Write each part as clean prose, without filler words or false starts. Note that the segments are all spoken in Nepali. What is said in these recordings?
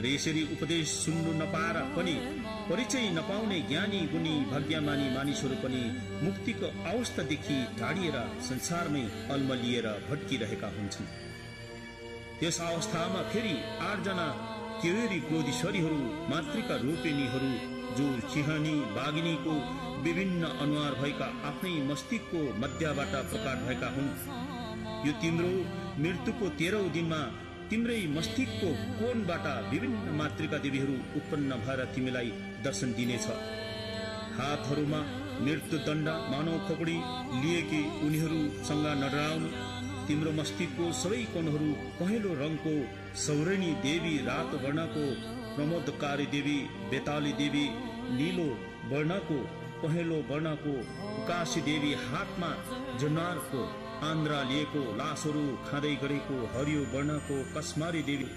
र यसरी उपदेश सुन्नु नपाएर पनि परिचय नपाउने ज्ञानी गुणी भाग्यमानी मानिसहरू पनि मुक्तिको अवस्थादेखि टाढिएर संसारमै अल्मलिएर भट्किरहेका हुन्छन्। त्यस अवस्थामा फेरि 8 जना केवेरी क्रोधीश्वरीहरू मातृका रूपिणीहरू जो सिंहनी बाघिनीको विभिन्न अनुहार भएका आफ्नै मस्तिष्कको मध्यबाट प्रकट भएका हुन्। यो तिम्रो मृत्युको 13औं दिनमा तिम्रै मस्तिष्कको कोणबाट विभिन्न मातृका देवीहरू उत्पन्न भएर तिमीलाई दर्शन दिनेछ। हातहरूमा मृत्युदण्ड मानव खोपडी लिएकी उनीहरूसँग नडराउनु। तिम्रो मस्तिष्कको सबै कोणहरू पहेँलो रङको सौरेणी देवी, रातो वर्णको प्रमोदकारी देवी बेताली देवी, नीलो वर्णको पहेँलो वर्णको उकासी देवी, हातमा जनावरको आन्द्रा लिएको लासहरू खाँदै गरेको हरियो वर्णको कस्मारी देवी,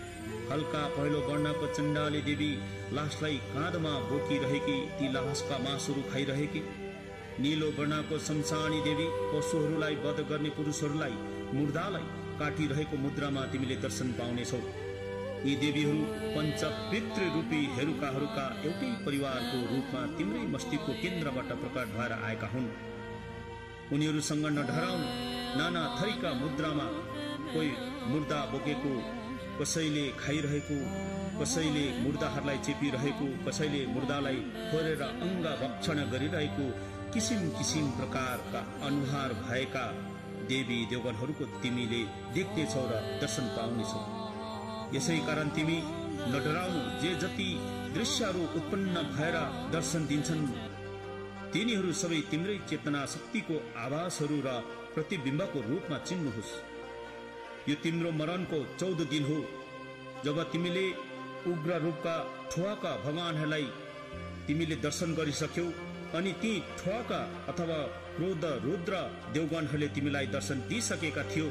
हल्का पहेँलो वर्णको चण्डाली देवी, लासलाई काँधमा बोकिरहेकी ती लासका मासुहरू खाइरहेकी, नीलो वर्णको शमशानी देवी, पशुहरूलाई वध गर्ने पुरुषहरूलाई मुर्दालाई काटिरहेको मुद्रामा तिमीले दर्शन पाउनेछौ। यी देवीहरू पञ्चपितृ रूपी हेरुकाहरूका एउटै परिवारको रूपमा तिम्रै मस्तिष्कको केन्द्रबाट प्रकट भएर आएका हुन्। उनीहरूसँग नडराउनु। नाना थरीका मुद्रामा कोही मुर्दा बोकेको, कसैले खाइरहेको, कसैले मुर्दाहरूलाई चेपिरहेको, कसैले मुर्दालाई फोरेर अङ्ग भक्षण गरिरहेको किसिम किसिम प्रकारका अनुहार भएका देवी देवगणहरूको तिमीले देख्नेछौ र दर्शन पाउनेछौ। यसै कारण तिमी नडराउनु। जे जति दृश्यहरू उत्पन्न भएर दर्शन दिन्छन् तिनीहरू सबै तिम्रै चेतना शक्तिको आभासहरू र प्रतिबिम्बको रूपमा चिन्नुहोस्। यो तिम्रो मरणको 14 दिन हो, जब तिमीले उग्र रूपका ठुवाका भगवानहरूलाई तिमीले दर्शन गरिसक्यौ अनि ती ठुवाका अथवा क्रोध रुद्र देवगणहरूले तिमीलाई दर्शन दिइसकेका थियो।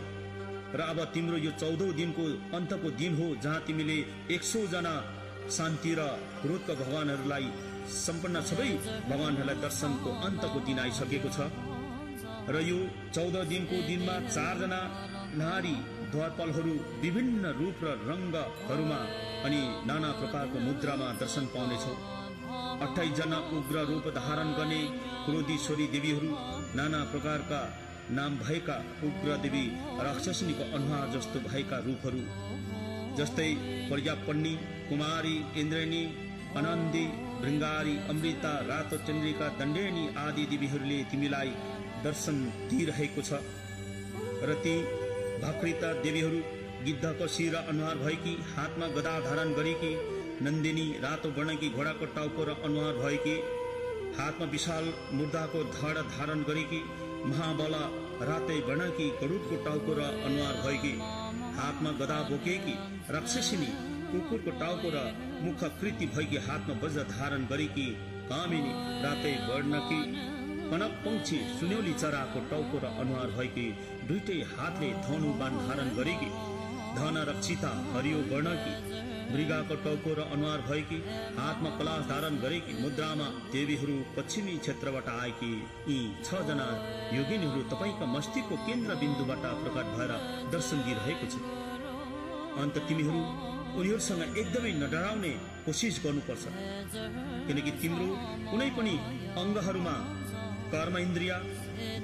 र अब तिम्रो यो 14औं दिनको अन्तको दिन हो, जहाँ तिमीले 100 जना शान्ति र क्रोधका भगवानहरूलाई सम्पन्न सबै भगवानहरूलाई दर्शनको अन्तको दिन आइसकेको छ। र यो 14 दिनको दिनमा 4 जना नारी द्वारपालहरू विभिन्न रूप र रङ्गहरूमा अनि नाना प्रकारको मुद्रामा दर्शन पाउनेछौ। 28 जना उग्र रूप धारण गर्ने क्रोधीश्वरी देवीहरू, नाना प्रकारका नाम भएका उग्र देवी राक्षसनीको अनुहार जस्तो भएका रूपहरू, जस्तै प्रज्ञापन्नी, कुमारी, इन्द्रेणी, अनन्दी, भृङ्गारी, अमृता, रातो चन्द्रिका, दण्डेनी आदि देवीहरूले तिमीलाई दर्शन दिइरहेको छ। र ती भाकृता देवीहरू गिद्धको शिर अनुहार भएकी, हातमा गदा धारण गरेकी, नन्दिनी रातो वर्णकी घोडाको टाउको र अनुहार भएकी, हातमा विशाल मुर्दाको धड धारण गरेकी, महाबला रातै वर्णकी गरुडको टाउको र अनुहार भएकी, हातमा गदा बोकेकी, राक्षसिनी कुकुरको टाउको र मुखकृति भएकी, हातमा वज्र धारण गरेकी, कामिनी रातै वर्णकी, कनक पंक्षी सुन्यौली चराको टाउको र अनुहार भएकी, दुईटै हातले धनु बाण धारण गरेकी, धन रक्षिता हरियो वर्णकी, मृगाको टाउको र अनुहार भएकी, हातमा कलाश धारण गरेकी, मुद्रामा देवीहरू पश्चिमी क्षेत्रबाट आएकी यी 6 जना योगिनीहरू तपाईका मस्तिष्कको केन्द्र बिन्दुबाट प्रकट भएर दर्शन दिइरहेको छ। अन्त तिमीहरू उनीहरूसँग एकदमै नडराउने कोसिस गर्नुपर्छ, किनकि तिम्रो कुनै पनि अङ्गहरूमा कर्म इन्द्रिय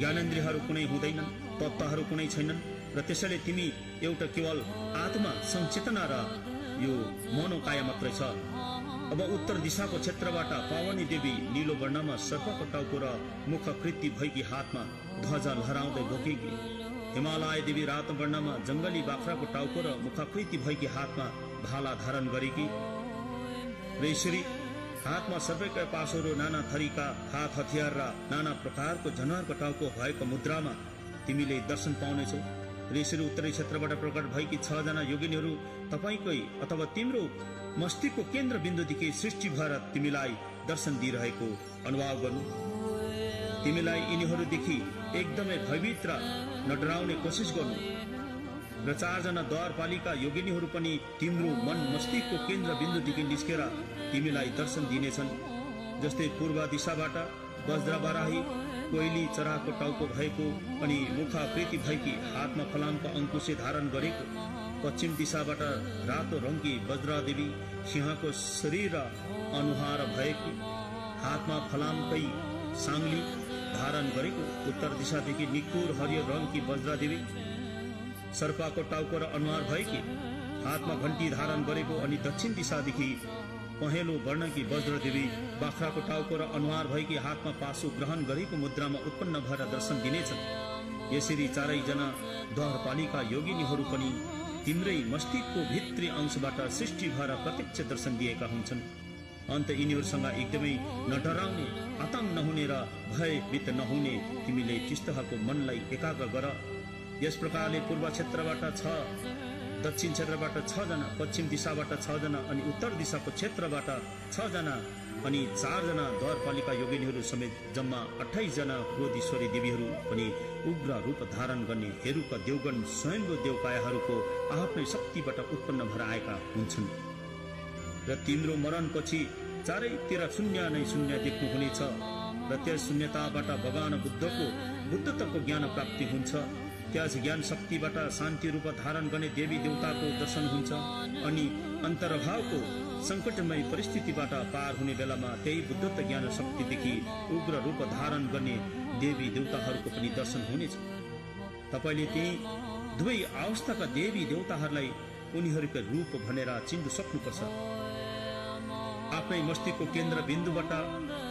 ज्ञानेन्द्रियहरू कुनै हुँदैनन्, तत्त्वहरू कुनै छैनन्, र त्यसैले तिमी एउटा केवल आत्मा संचेतना र यो मनोकाय मात्रै छ। अब उत्तर दिशाको क्षेत्रबाट पावनी देवी नीलो वर्णमा सर्पको टाउको र मुखकृति भएकी, हातमा ध्वजा लहराउँदै बोकेकी, हिमालय देवी रातो वर्णमा जङ्गली बाख्राको टाउको र मुखकृति भएकी, हातमा भाला धारण गरेकी, र यसरी हातमा सर्पका पासहरू, नाना थरीका हात हतियार र नाना प्रकारको जनावरको टाउको भएको मुद्रामा तिमीले दर्शन पाउनेछौ। र यसरी उत्तरी क्षेत्रबाट प्रकट भएकी 6 जना योगिनीहरू तपाईकै अथवा तिम्रो मस्तिष्कको केन्द्र बिन्दुदेखि सृष्टि भएर तिमीलाई दर्शन दिइरहेको अनुभव गर्नु। तिमीलाई यिनीहरूदेखि एकदमै भयभीत र नडराउने कोसिस गर्नु। र 4 जना द्वारपालिका योगिनीहरू पनि तिम्रो मन मस्तिष्कको केन्द्र बिन्दुदेखि निस्केर तिमीलाई दर्शन दिनेछन्। जस्तै पूर्व दिशाबाट वज्रबराही कोइली चराको टाउको भएको अनि मुखाकृति भएकी, हातमा फलामको अंकुशे धारण गरेको, पश्चिम दिशाबाट रातो रङकी वज्रादेवी सिंहको शरीर र अनुहार भएकी, हातमा फलामकै साङ्ली धारण गरेको, उत्तर दिशादेखि निकुर हरियो रङकी वज्रादेवी सर्पको टाउको र अनुहार भएकी, हातमा घण्टी धारण गरेको, अनि दक्षिण दिशादेखि पहेँलो वर्णकी वज्रदेवी बाख्राको टाउको र अनुहार भएकी, हातमा पाशु ग्रहण गरेको मुद्रामा उत्पन्न भएर दर्शन दिनेछन्। यसरी चारैजना द्वारपालिका योगिनीहरू पनि तिम्रै मस्तिष्कको भित्री अंशबाट सृष्टि भएर प्रत्यक्ष दर्शन दिएका हुन्छन्। अन्त यिनीहरूसँग एकदमै नडराउने, आतंक नहुने र भयभीत नहुने तिमीले चित्तको मनलाई एकाग्र गर। यस प्रकारले पूर्व क्षेत्रबाट 6, दक्षिण क्षेत्रबाट 6 जना, पश्चिम दिशाबाट 6 जना, अनि उत्तर दिशाको क्षेत्रबाट 6 जना, अनि 4 जना द्वारपालिका योगिनीहरू समेत जम्मा 28 जना क्रोधीश्वरी देवीहरू पनि उग्र रूप धारण गर्ने हेरुका देवगण स्वयम्भू देवकायाहरूको आफ्नै शक्तिबाट उत्पन्न भएर आएका हुन्छन्। र तिम्रो मरणपछि चारैतिर शून्य नै शून्य देख्नुहुनेछ र त्यस शून्यताबाट भगवान बुद्धत्वको ज्ञान प्राप्ति हुन्छ। त्यस ज्ञान शक्तिबाट शान्ति रूप धारण गर्ने देवी देवताको दर्शन हुन्छ। अनि अन्तर्भावको संकटमय परिस्थितिबाट पार हुने बेलामा त्यही बुद्धत्व ज्ञान शक्तिदेखि उग्र रूप धारण गर्ने देवी देवताहरूको पनि दर्शन हुनेछ। तपाईले ती दुवै अवस्थाका देवी देवताहरूलाई उनीहरूका रूप भनेर चिन्नु सक्नुपर्छ। आफ्नै मस्तिष्कको केन्द्र बिन्दुबाट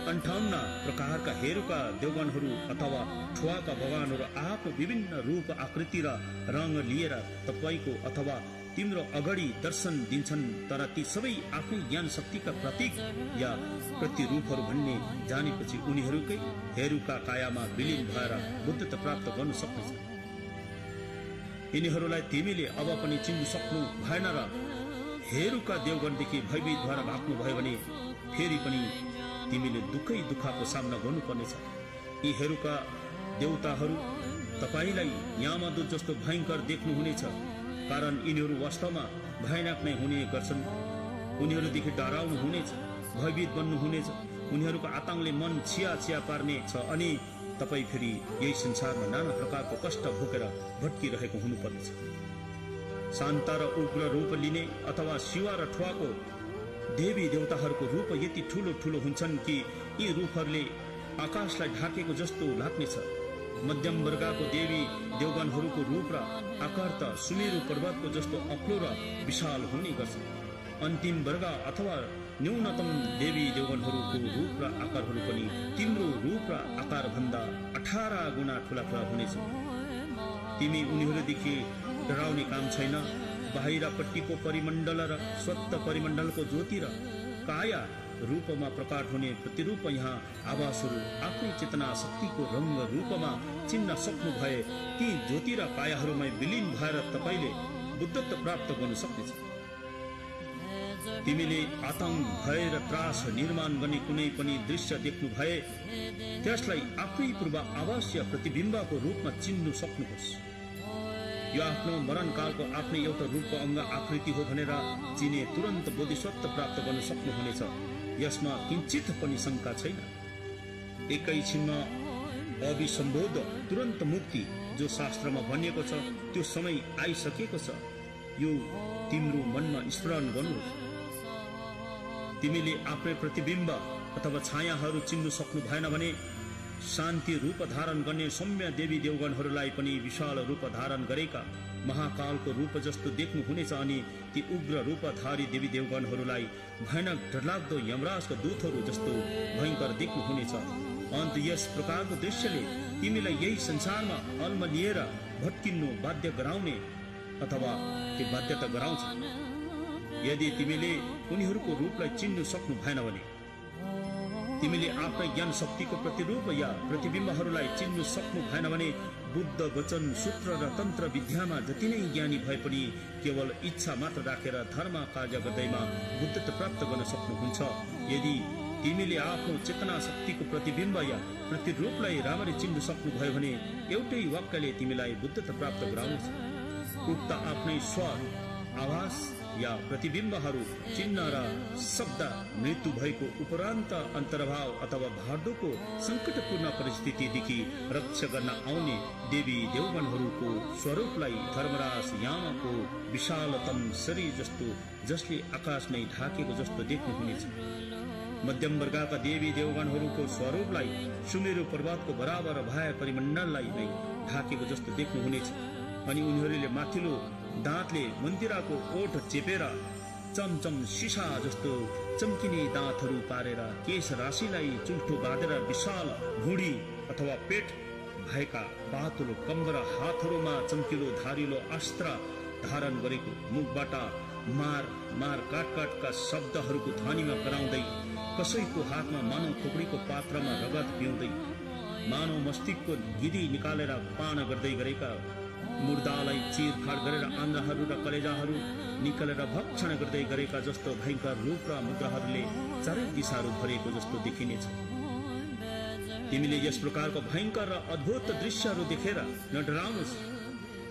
58 प्रकारका हेरुका देवगणहरू अथवा ठुवाका भगवानहरू आफ्नो विभिन्न रूप आकृति र रङ लिएर तपाईको अथवा तिम्रो अगाडि दर्शन दिन्छन्। तर ती सबै आफ्नै ज्ञान शक्तिका प्रतीक या प्रतिरूपहरू भन्ने जानेपछि उनीहरूकै हेरुका कायामा विलीन भएर बुद्धत्व प्राप्त गर्न सक्नेछ। यिनीहरूलाई तिमीले अब पनि चिन्नु सक्नु भएन र हेरुका देवगणदेखि भयभीत भएर भाग्नु भयो भने फेरि पनि तिमीले दुःखको सामना गर्नुपर्नेछ। यी हेरुका देवताहरू तपाईलाई यामदूत जस्तो भयंकर देख्नुहुनेछ, कारण यिनीहरू वास्तवमा भयानक नै हुने गर्छन्। उनीहरूदेखि डराउनु हुनेछ, भयभीत बन्नुहुनेछ। उनीहरूको आतंकले मन छिया पार्ने छ अनि तपाई फेरि यही संसारमा नाना प्रकारको कष्ट भोगेर भट्किरहेको हुनुपर्नेछ। शान्त र उग्र रूप लिने अथवा शिवा र ठुवाको देवी देवताहरूको रूप यति ठूलो ठूलो हुन्छन् कि यी रूपहरूले आकाशलाई ढाकेको जस्तो लाग्नेछ। मध्यम वर्गको देवी देवगणहरूको रूप र आकार त सुमेरु पर्वतको जस्तो अग्लो र विशाल हुने गर्छ। अन्तिम वर्ग अथवा न्यूनतम देवी देवगणहरूको रूप र आकारहरू पनि तिम्रो रूप र आकार भन्दा 18 गुणा ठूला हुनेछ। तिमी उनीहरूदेखि डराउने काम छैन। बाहिरपट्टिको परिमण्डल र स्वत परिमण्डलको ज्योति र काया रूपमा प्रकट हुने प्रतिरूप यहाँ आवासहरू आफ्नै चेतना शक्तिको रंग रूपमा चिन्न सक्नु भए ती ज्योति र कायाहरूमा विलीन भएर तपाईले बुद्धत्व प्राप्त गर्न सक्नेछ। तिमीले आतंक, भय र त्रास निर्माण गर्ने कुनै पनि दृश्य देख्नु भए त्यसलाई आफ्नै पूर्व आवासीय प्रतिबिम्बको रूपमा चिन्नु सक्नुपर्छ। यो आफ्नो मरणकालको आफ्नै एउटा रूपको अंग आकृति हो भनेर चिने तुरन्त बोधिसत्व प्राप्त गर्न सक्नुहुनेछ। यसमा किंचित पनि शंका छैन। एकैछिनमा अभिसम्बोध तुरन्त मुक्ति जो शास्त्रमा भनिएको छ त्यो समय आइसकेको छ। यो तिम्रो मनमा स्मरण गर्नुहोस्। तिमीले आफ्नै प्रतिबिम्ब अथवा छायाहरू चिन्नु सक्नु भएन भने शान्ति रूप धारण गर्ने सौम्य देवी देवगणहरूलाई पनि विशाल रूप धारण गरेका महाकालको रूप जस्तो देख्नु हुनेछ। अनि ती उग्र रूपधारी देवी देवगणहरूलाई भयानक डरलाग्दो यमराजका दूतहरू जस्तो भयंकर देख्नु हुनेछ। अन्त यस प्रकारको दृश्यले तिमीलाई यही संसारमा अल्मलिएर भट्किनु बाध्य गराउने अथवा ती बाध्यता गराउँछ। यदि तिमीले उनीहरूको रूपलाई चिन्नु सक्नु भएन भने तिमीले आफ्नै ज्ञान शक्तिको प्रतिरूप या प्रतिबिम्बहरूलाई चिन्नु सक्नु भएन भने बुद्ध वचन सूत्र र तन्त्र विद्यामा जति नै ज्ञानी भए पनि केवल इच्छा मात्र राखेर धर्म कार्य गर्दैमा बुद्धत्व प्राप्त गर्न सक्नुहुन्छ। यदि तिमीले आफ्नो चेतना शक्तिको प्रतिबिम्ब या प्रतिरूपलाई राम्ररी चिन्नु सक्नुभयो भने एउटै वाक्यले तिमीलाई बुद्धत्व प्राप्त गराउनेछ। उक्त आफ्नै स्वर, आवाज या प्रतिबिम्बहरू चिन्ह र शब्द मृत्यु भएको उपरान्त अन्तर्भाव अथवा भाडोको संकटपूर्ण परिस्थितिदेखि रक्षा गर्न आउने देवी देवगणहरूको स्वरूपलाई धर्मराज यामको विशालतम शरीर जस्तो जसले आकाश नै ढाकेको जस्तो देख्नुहुनेछ। मध्यम वर्गका देवी देवगणहरूको स्वरूपलाई सुमेरु पर्वतको बराबर भए परिमण्डललाई नै ढाकेको जस्तो देख्नुहुनेछ। अनि उनीहरूले माथिल्लो दाँतले मन्दिराको ओठ चेपेर चमचम सिसा जस्तो चम्किने दाँतहरू पारेर केश राशिलाई चुल्ठो बाँधेर विशाल भुँडी अथवा पेट भएका पातलो कम्बर हातहरूमा चम्किलो धारिलो अस्त्र धारण गरेको मुखबाट मार मार काटकाटका शब्दहरूको ध्वनिमा कराउँदै कसैको हातमा मानव खोपडीको पात्रमा रगत पिउँदै मानव मस्तिष्कको गिरी निकालेर पान गर्दै गरेका मुर्दालाई चिरफाड गरेर आन्द्राहरू र कलेजाहरू निकालेर भक्षण गर्दै गरेका जस्तो भयंकर रूप र मुद्राहरूले चारै दिशाहरू भरिएको जस्तो देखिनेछ। तिमीले यस प्रकारको भयंकर र अद्भुत दृश्यहरू देखेर नडराउनुस्,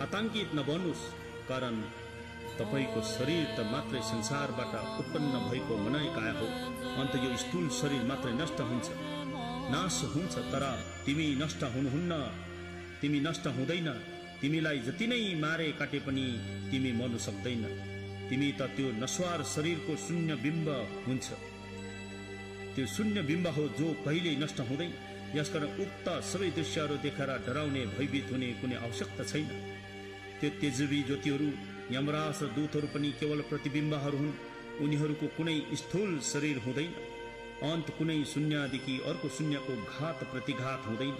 आतंकित नबन्नुस्, कारण तपाईको शरीर त मात्रै संसारबाट उत्पन्न भएको मनाइकाया हो। अन्त यो स्थूल शरीर मात्रै नष्ट हुन्छ, नाश हुन्छ, तर तिमी नष्ट हुनुहुन्न, तिमी नष्ट हुँदैन। तिमीलाई जति नै मारे काटे पनि तिमी मर्नु सक्दैन। तिमी त त्यो नश्वर शरीरको शून्य बिम्ब हुन्छ, त्यो शून्य बिम्ब हो जो कहिल्यै नष्ट हुँदैन। यसकारण उक्त सबै दृश्यहरू देखेर डराउने भयभीत हुने कुनै आवश्यकता छैन। त्यो तेजवी ज्योतिहरू यमराज र दूतहरू पनि केवल प्रतिबिम्बहरू हुन्। उनीहरूको कुनै स्थूल शरीर हुँदैन। अन्त कुनै शून्यदेखि अर्को शून्यको घात प्रतिघात हुँदैन।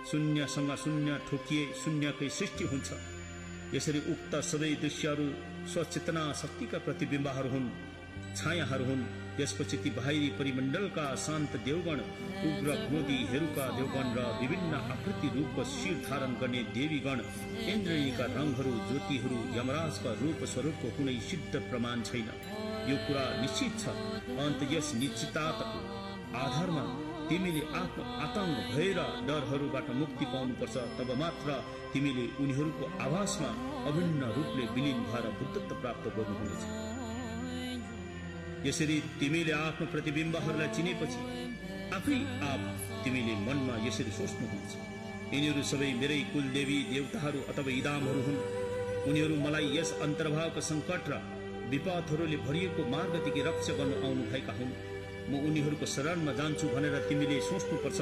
शून्यसँग शून्य ठोकिए शून्यकै सृष्टि हुन्छ। यसरी उक्त सबै दृश्यहरू स्वचेतना शक्तिका प्रतिबिम्बहरू हुन्, छायाहरू हुन्। त्यसपछि ती बाहिरी परिमण्डलका शान्त देवगण, उग्र क्रोधी हेरुका देवगण र विभिन्न आकृति रूपको शिर धारण गर्ने देवीगण, इन्द्रियका रङहरू, ज्योतिहरू, यमराजका रूप स्वरूपको कुनै सिद्ध प्रमाण छैन। यो कुरा निश्चित छ। अन्त यस निश्चितताको आधारमा तिमीले आफ्नो आतंक भय र डरहरूबाट मुक्ति पाउनुपर्छ। तब मात्र तिमीले उनीहरूको आवासमा अभिन्न रूपले विलीन भएर बुद्धत्व प्राप्त गर्नुहुनेछ। यसरी तिमीले आफ्नो प्रतिबिम्बहरूलाई चिनेपछि आफै आप तिमीले मनमा यसरी सोच्नुहुन्छ, यिनीहरू सबै मेरै कुलदेवी देवताहरू अथवा इदामहरू हुन्। उनीहरू मलाई यस अन्तर्भावको सङ्कट र विपदहरूले भरिएको मार्गदेखि रक्षा गर्नु आउनुभएका हुन्। म उनीहरूको शरणमा जान्छु भनेर तिमीले सोच्नुपर्छ।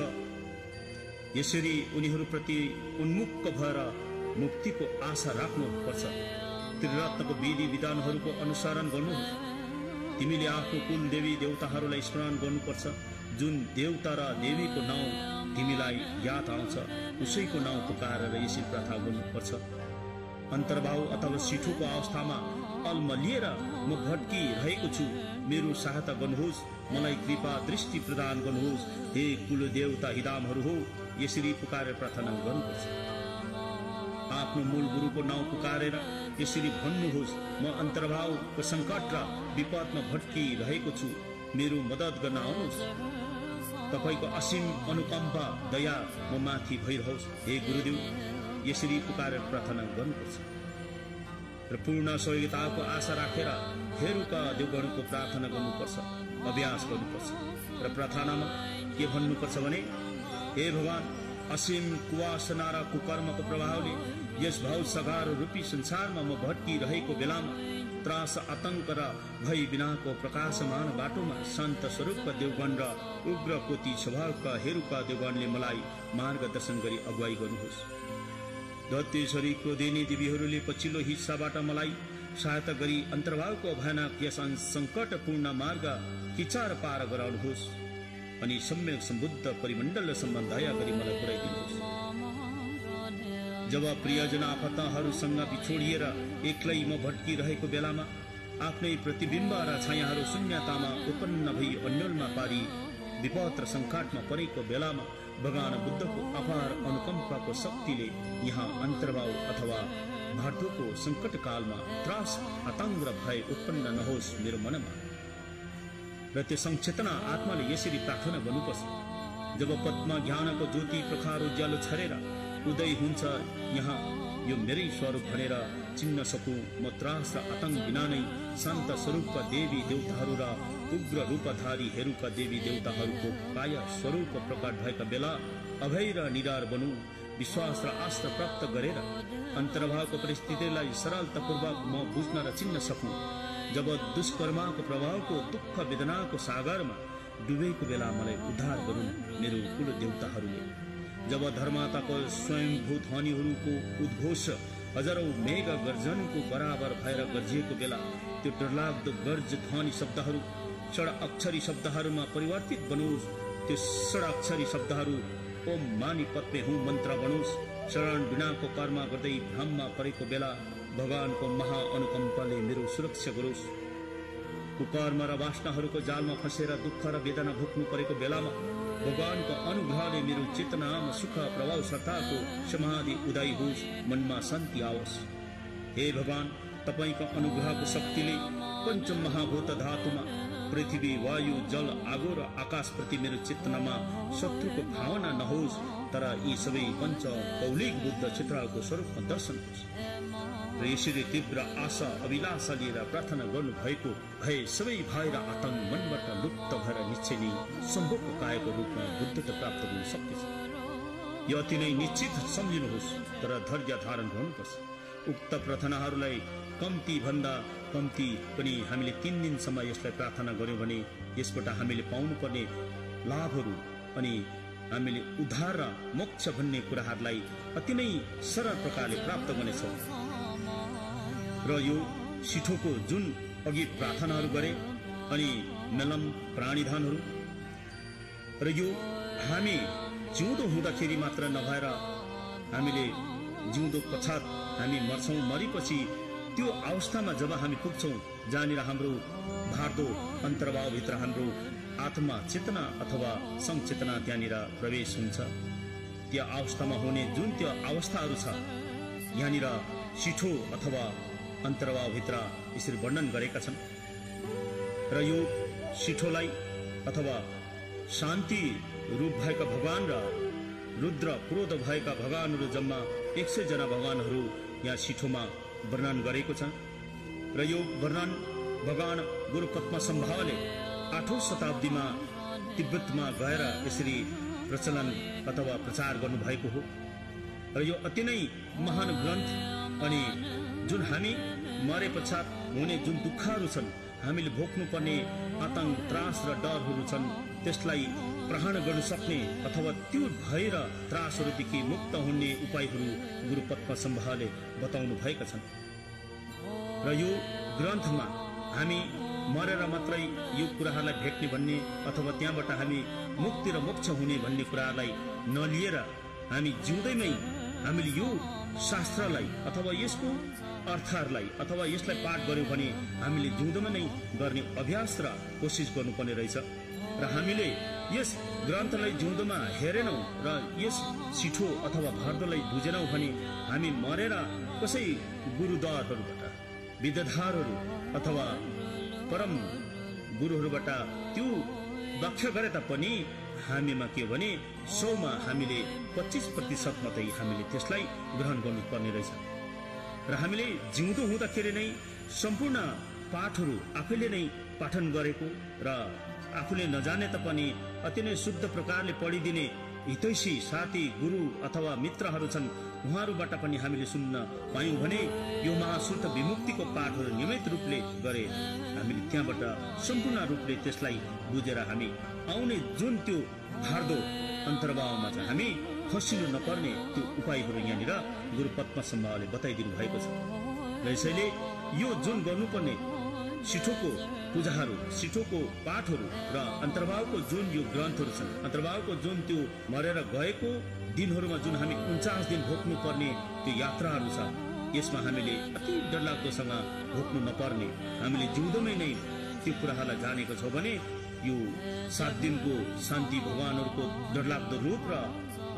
यसरी उनीहरूप्रति उन्मुख भएर मुक्तिको आशा राख्नुपर्छ। त्रिरत्नको विधि विधानहरूको अनुसरण गर्नुहोस्। तिमीले आफ्नो कुल देवी देवताहरूलाई स्मरण गर्नुपर्छ। जुन देवता र देवीको नाउँ तिमीलाई याद आउँछ उसैको नाउँ पुकारेर यसरी प्रार्थना गर्नुपर्छ। अन्तर्भाव अथवा सिठोको अवस्थामा अल्मलिएर म भट्किरहेको छु, मेरो सहायता गर्नुहोस्, मलाई कृपा दृष्टि प्रदान गर्नुहोस्, हे कुल देवता हिदामहरू हो। यसरी पुकारेर प्रार्थना गर्नुपर्छ। आफ्नो मूल गुरुको नाउँ पुकारेर यसरी भन्नुहोस्, म अन्तर्भावको सङ्कट र विपदमा भट्किरहेको छु, मेरो मद्दत गर्न आउनुहोस्। तपाईको असीम अनुकम्पा दया म माथि भइरहोस्, हे गुरुदेव। यसरी पुकारेर प्रार्थना गर्नुपर्छ र पूर्ण सहयोगिताको आशा राखेर हेरुका देवगणको प्रार्थना गर्नुपर्छ, अभ्यास गर्नुपर्छ। र प्रार्थनामा के भन्नुपर्छ भने, हे भगवान, असीम कुवासना र कुकर्मको प्रभावले यस भाव सगार रूपी संसारमा म भट्किरहेको बेलामा त्रास आतंक र भय बिनाको प्रकाशमान बाटोमा शान्त स्वरूपका देवगण र उग्र कोटी स्वभावका हेरुका देवगणले मलाई मार्गदर्शन गरी अगुवाई गर्नुहोस्। दैत्येश्वरी क्रोधिनी देवीहरूले पछिल्लो हिस्साबाट मलाई सहायता गरी अन्तर्भावको भयानक यस सङ्कटपूर्ण मार्ग किचार पार गराउनुहोस् अनि सम्यक सम्बुद्ध परिमण्डलसम्म दया गरी मलाई पुर्याइदिनुहोस्। जब प्रियजन आफन्तहरूसँग बिछोडिएर एक्लै म भट्किरहेको बेलामा आफ्नै प्रतिबिम्ब र छायाहरू शून्यतामा उत्पन्न भई अन्यलमा पारी विपद र सङ्कटमा परेको बेलामा भगवान बुद्धको अपार अनुकम्पाको शक्तिले यहाँ अन्तर्भाव अथवा भाटोको सङ्कटकालमा त्रास आतंक र भय उत्पन्न नहोस् मेरो मनमा। र त्यो संचेतना आत्माले यसरी प्रार्थना गर्नुपर्छ। जब पद्म ज्ञानको ज्योति प्रखर उज्यालो छरेर उदय हुन्छ यहाँ यो मेरै स्वरूप भनेर चिन्न सकूँ। म त्रास र आतंक बिना नै शान्त स्वरूपका देवी देवताहरू र उग्र रूपधारीहरूका देवी देवताहरूको काया स्वरूप प्रकट भएका बेला अभय र निडर बनू। विश्वास र आस्था प्राप्त गरेर अन्तर्भावको परिस्थितिलाई सरलतापूर्वक म बुझ्न र चिन्न सकूँ। जब दुष्कर्मको प्रभावको दुःख वेदनाको सागरमा डुबेको बेला मलाई उद्धार गरून् मेरो कुल देवताहरूले। जब धर्मताको स्वयंभू ध्वनिहरूको उद्घोष हजारौं मेघ गर्जनको बराबर भएर गर्जिएको बेला त्यो डरलाग्दो गर्ज ध्वनि शब्दहरू षडाक्षरी शब्दहरूमा परिवर्तित बनोस्। त्यो षडाक्षरी शब्दहरू ओम मानी पद्मे हुँ मन्त्र बनोस्। शरण बिनाको कर्म गर्दै भ्रममा परेको बेला भगवानको महाअनुकम्पले मेरो सुरक्षा गरोस्। कुकर्म र वासनाहरूको जालमा फँसेर दुःख र वेदना भोग्नु परेको बेलामा भगवानको अनुग्रहले मेरो चेतनामा सुख प्रभाव सत्ताको समाधि उदय होस्, मनमा शान्ति आओस्। हे भगवान, तपाईको अनुग्रहको शक्तिले पञ्च महाभूत धातुमा पृथ्वी, वायु, जल, आगो र आकाशप्रति मेरो चेतनामा शत्रुको भावना नहोस्, तर यी सबै पञ्च कौलिक बुद्ध चित्रको स्वरूपमा दर्शन होस्। र यसरी तीव्र आशा अभिलाषा लिएर प्रार्थना गर्नुभएको भए सबै भय र आतंक मनबाट लुप्त भएर निश्चय नै सम्भवको कायको रूपमा बुद्धता प्राप्त गर्न सक्नेछ। यो अति नै निश्चित सम्झिनुहोस्, तर धैर्य धारण गर्नुपर्छ। उक्त प्रार्थनाहरूलाई कम्ती भन्दा कम्ती पनि हामीले 3 दिनसम्म यसलाई प्रार्थना गर्यौं भने यसबाट हामीले पाउनुपर्ने लाभहरू अनि हामीले उद्धार र मोक्ष भन्ने कुराहरूलाई अति नै सरल प्रकारले प्राप्त गर्नेछौँ। र यो सिठोको जुन अघि प्रार्थनाहरू गरे अनि मेलम प्राणीधनहरू र यो हामी जिउँदो हुँदाखेरि मात्र नभएर हामीले जिउँदो पश्चात हामी मर्छौँ, मरेपछि त्यो अवस्थामा जब हामी पुग्छौँ जहाँनिर हाम्रो भार्दो अन्तर्भावभित्र हाम्रो आत्मा चेतना अथवा संचेतना त्यहाँनिर प्रवेश हुन्छ। त्यो अवस्थामा हुने जुन त्यो अवस्थाहरू छ यहाँनिर सिठो अथवा अन्तर्भावभित्र यसरी वर्णन गरेका छन्। र यो सिठोलाई अथवा शान्ति रूप भएका भगवान र रुद्र क्रोध भएका भगवानहरू जम्मा 100 जना भगवानहरू यहाँ सिठोमा वर्णन गरेको छ। र यो वर्णन भगवान गुरु पद्मसम्भवले 8औं शताब्दीमा तिब्बतमा गएर यसरी प्रचलन अथवा प्रचार गर्नुभएको हो। र यो अति नै महान ग्रन्थ अनि जुन हामी मरे पश्चात हुने जुन दुःखहरू छन्, हामीले भोग्नुपर्ने आतंक, त्रास र डरहरू छन्, त्यसलाई प्रहरण गर्न सक्ने अथवा त्यो भय र त्रासहरूदेखि मुक्त हुने उपायहरू गुरु पद्मसम्भवले बताउनु भएका छन्। र यो ग्रन्थमा हामी मरेर मात्रै यो कुराहरूलाई भेट्ने भन्ने अथवा त्यहाँबाट हामी मुक्ति र मोक्ष हुने भन्ने कुरालाई नलिएर हामी जिउँदैमै हामीले यो शास्त्रलाई अथवा यसको अर्थहरूलाई अथवा यसलाई पाठ गर्यौं भने हामीले जिउँदोमा नै गर्ने अभ्यास र कोसिस गर्नुपर्ने रहेछ। र हामीले यस ग्रन्थलाई जिउँदोमा हेरेनौं र यस सिठो अथवा भार्दोलाई बुझेनौं भने हामी मरेर कसै गुरुद्वारहरूबाट विद्याधरहरू अथवा परम गुरुहरूबाट त्यो व्याख्या गरे तापनि हामीमा के भने 100मा हामीले 25% मात्रै हामीले त्यसलाई ग्रहण गर्नुपर्ने रहेछ। र हामीले जिउँदो हुँदाखेरि नै सम्पूर्ण पाठहरू आफैले नै पाठन गरेको र आफूले नजाने तापनि अति नै शुद्ध प्रकारले पढिदिने हितैषी साथी गुरु अथवा मित्रहरू छन्, उहाँहरूबाट पनि हामीले सुन्न पायौं भने यो महाशुद्ध विमुक्तिको पाठहरू नियमित रूपले गरे हामीले त्यहाँबाट सम्पूर्ण रूपले त्यसलाई बुझेर हामी आउने जुन त्यो भार्दो अन्तर्भावमा चाहिँ हामी फसिनु नपर्ने त्यो उपायहरू यहाँनिर गुरु पद्मसम्भवले बताइदिनु भएको छ। र यसैले यो जुन गर्नुपर्ने सिठोको पूजाहरू, सिठोको पाठहरू र अन्तर्भावको जुन यो ग्रन्थहरू छन्, अन्तर्भावको जुन त्यो मरेर गएको दिनहरूमा जुन हामी 49 दिन भोग्नु पर्ने त्यो यात्राहरू छ, यसमा हामीले अति डरलाग्दोसँग भोग्नु नपर्ने, हामीले जिउँदोमै नै त्यो कुराहरूलाई जानेको छौँ भने यो 7 दिनको शान्ति भगवानहरूको डरलाग्दो रूप र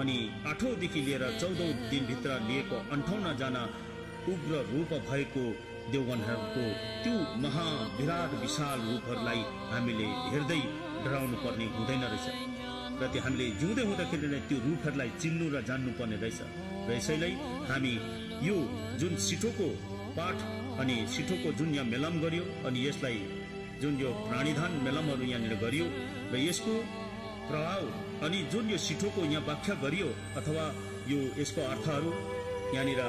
अनि 8औं देखि लिएर 14औं दिनभित्र लिएको 58 जना उग्र रूप भएको देवगणहरूको त्यो महाविराट विशाल रूपहरूलाई हामीले हेर्दै डराउनु पर्ने हुँदैन रहेछ। र त्यो हामीले जिउँदै हुँदाखेरि नै त्यो रूपहरूलाई चिन्नु र जान्नु पर्ने रहेछ। र यसैले हामी यो जुन सिठोको पाठ अनि सिठोको जुन यहाँ मेलम गरियो अनि यसलाई जुन यो प्राणीधन मेलमहरू यहाँनिर गरियो र यसको प्रभाव अनि जुन यो सिठोको यहाँ व्याख्या गरियो अथवा यो यसको अर्थहरू यहाँनिर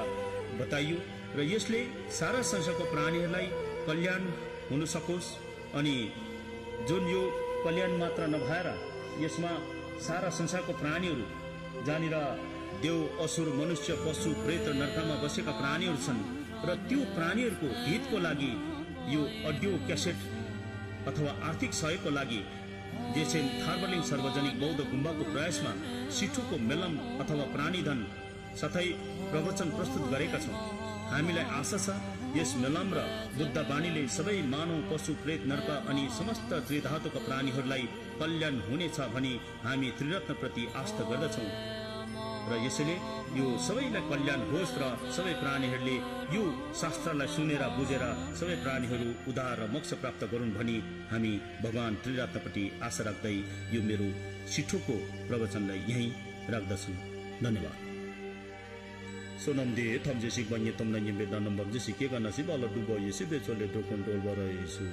बताइयो र यसले सारा संसारको प्राणीहरूलाई कल्याण हुन सकोस् अनि जुन यो कल्याण मात्र नभएर यसमा सारा संसारको प्राणीहरू जहाँनिर देव असुर मनुष्य पशु प्रेत र नरकमा बसेका प्राणीहरू छन् र त्यो प्राणीहरूको हितको लागि यो अडियो क्यासेट अथवा आर्थिक सहयोगको लागि जेसेन थार्बलिङ सार्वजनिक बौद्ध गुम्बाको प्रयासमा सिठोको मेलम अथवा प्राणीधन सधैँ प्रवचन प्रस्तुत गरेका छौँ। हामीलाई आशा छ यस मेलम र बुद्ध बाणीले सबै मानव पशु प्रेत नरक अनि समस्त त्रिधातुका प्राणीहरूलाई कल्याण हुनेछ भनी हामी त्रिरत्नप्रति आस्था गर्दछौँ र यसैले यो सबैलाई कल्याण होस् र सबै प्राणीहरूले यो शास्त्रलाई सुनेर बुझेर सबै प्राणीहरू उद्धार र मोक्ष प्राप्त गरून् भनी हामी भगवान त्रिरत्नप्रति आशा राख्दै यो मेरो सिठोको प्रवचनलाई यहीँ राख्दछु। धन्यवाद। सोनम दे थम्जे सिक बन्ने तमलाई निबेदन नम्बर जे सिकेका नसिब अल डुबो यसै बेचोले तो कन्ट्रोल गराइसु।